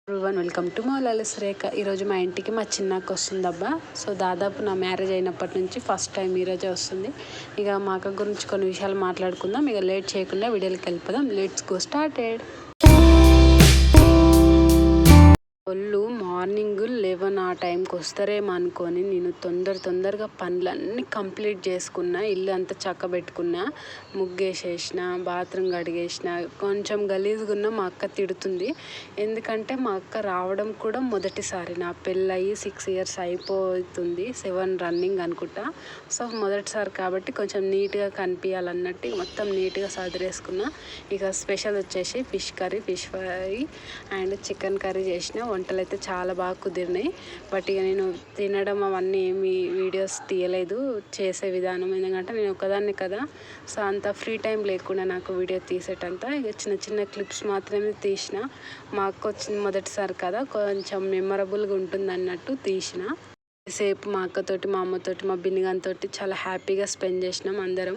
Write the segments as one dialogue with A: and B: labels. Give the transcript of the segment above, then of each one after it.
A: Everyone welcome to Moula Ali Surekha. ఈరోజు మా ఇంటికి మా చిన్నక్క వస్తుందబ్బా. సో దాదాపు నా మ్యారేజ్ అయినప్పటి నుంచి ఫస్ట్ టైం ఈరోజే వస్తుంది. ఇక మా అక్క గురించి కొన్ని విషయాలు మాట్లాడుకుందాం. ఇక లేట్ చేయకుండా వీడియోకి వెళ్ళిపోదాం. Let's go started. వాళ్ళు మార్నింగ్ 11 ఆ టైంకి వస్తారేమో అనుకొని నేను తొందరగా పనులన్నీ కంప్లీట్ చేసుకున్నా. ఇల్లు అంతా చక్కబెట్టుకున్నా, ముగ్గేసేసిన, బాత్రూమ్ కడిగేసిన. కొంచెం గలీజ్గా ఉన్న మా అక్క తిడుతుంది. ఎందుకంటే మా అక్క రావడం కూడా మొదటిసారి. నా పెళ్ళయి 6 years అయిపోతుంది, 7 రన్నింగ్ అనుకుంటా. సో మొదటిసారి కాబట్టి కొంచెం నీట్గా కనిపించాలన్నట్టు మొత్తం నీట్గా సదిరేసుకున్నా. ఇక స్పెషల్ వచ్చేసి fish curry, fish fry and chicken curry చేసిన. వంటలు అయితే చాలా బాగా కుదిరినాయి. బట్ ఇక నేను తినడం అవన్నీ ఏమి వీడియోస్ తీయలేదు, చేసే విధానం. ఎందుకంటే నేను ఒకదాన్ని కదా, సో అంత ఫ్రీ టైం లేకుండా నాకు వీడియో తీసేటంతా. ఇక చిన్న క్లిప్స్ మాత్రమే తీసిన. మా అక్క వచ్చింది మొదటిసారి కదా, కొంచెం మెమరబుల్గా ఉంటుంది అన్నట్టు తీసిన. సేపు మా అక్కతోటి, మా అమ్మతోటి, మా బిన్నిగానితో చాలా హ్యాపీగా స్పెండ్ చేసినాం అందరం.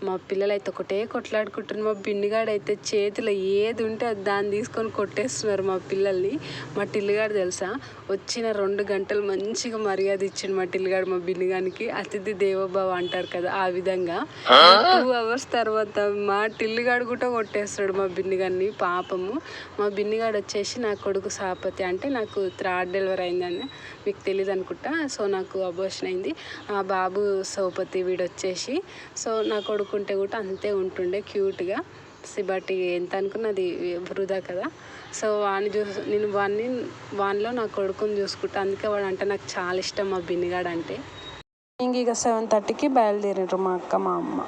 A: మా పిల్లలు అయితే ఒకటే కొట్లాడుకుంటున్నారు. మా బిన్నిగాడు అయితే చేతిలో ఏది ఉంటే అది దాన్ని తీసుకొని కొట్టేస్తున్నారు మా పిల్లల్ని. మా టిల్లుగాడు తెలుసా, వచ్చిన 2 గంటలు మంచిగా మర్యాద ఇచ్చిండు మా టిల్లుగాడు మా బిన్నిగానికి. అతిథి దేవోభవ అంటారు కదా, ఆ విధంగా 2 hours తర్వాత మా టిల్లుగాడు కూడా కొట్టేస్తాడు మా బిన్నిగాన్ని. పాపము మా బిన్నిగాడు వచ్చేసి నా కొడుకు సాపతి. అంటే నాకు 3rd డెలివరీ అయిందని మీకు తెలియదు అనుకుంటా. సో నాకు అబోర్షన్ అయింది. ఆ బాబు సోపతి వీడు వచ్చేసి. సో నా కొడుకుంటే కూడా అంతే ఉంటుండే క్యూట్గా. బట్ ఎంత అనుకున్నది వృధా కదా. సో నేను వానిలో నా కొడుకుని చూసుకుంటా. అందుకే వాడు అంటే నాకు చాలా ఇష్టం, మా బిన్నిగాడు అంటే. ఇక 7:30కి బయలుదేరారు మా అక్క, మా అమ్మ.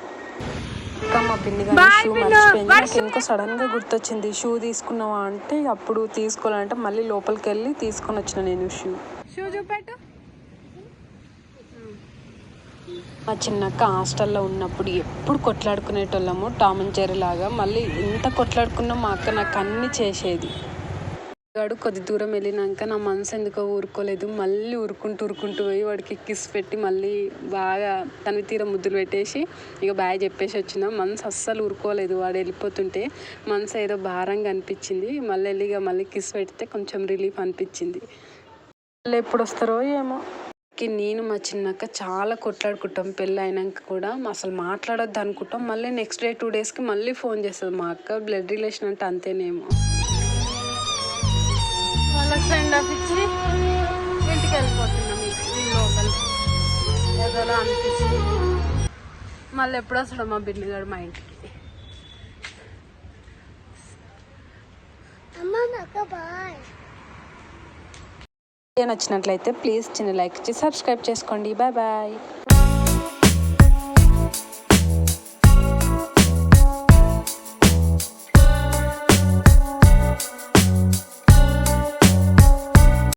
A: అక్క మా బిన్నిగాడు షూ మర్చిపోయింది. నాకు ఎందుకో సడన్గా గుర్తొచ్చింది. షూ తీసుకున్నావా అంటే అప్పుడు తీసుకోవాలంటే మళ్ళీ లోపలికి వెళ్ళి తీసుకొని వచ్చిన నేను షూ చూపెట్టు. మా చిన్నక్క హాస్టల్లో ఉన్నప్పుడు ఎప్పుడు కొట్లాడుకునేటోళ్ళము, టామ్ అండ్ జెర్రీ లాగా. మళ్ళీ ఎంత కొట్లాడుకున్నా మా అక్క నాకు అన్నీ చేసేది. వాడు కొద్ది దూరం వెళ్ళినాక నా మనసు ఎందుకో ఊరుకోలేదు. మళ్ళీ ఉరుకుంటూ పోయి వాడికి కిస్ పెట్టి మళ్ళీ బాగా తన తీర ముద్దులు పెట్టేసి ఇక బాయ్ చెప్పేసి వచ్చిన. మనసు అస్సలు ఊరుకోలేదు. వాడు వెళ్ళిపోతుంటే మనసు ఏదో భారంగా అనిపించింది. మళ్ళీ కిస్ పెడితే కొంచెం రిలీఫ్ అనిపించింది. మళ్ళీ ఎప్పుడు వస్తారో ఏమో. నేను మా చిన్నక్క చాలా కొట్లాడుకుంటాం. పెళ్ళి అయినాక కూడా అసలు మాట్లాడొద్దు అనుకుంటాం. మళ్ళీ నెక్స్ట్ డే 2 daysకి మళ్ళీ ఫోన్ చేస్తుంది. మా అక్క బ్లడ్ రిలేషన్ అంటే అంతేనేమో. వాళ్ళ ఫ్రెండ్ అప్పించి ఇంటికి వెళ్ళిపోతున్నాం. లోపలికి ఏదోలా అనిపిస్తుంది. మళ్ళీ ఎప్పుడు వస్తాడో మా బిన్నిగాడు మా ఇంటికి. నచ్చినట్లయితే ప్లీజ్ చిన్న లైక్ ఇచ్చి సబ్స్క్రైబ్ చేసుకోండి. బాయ్.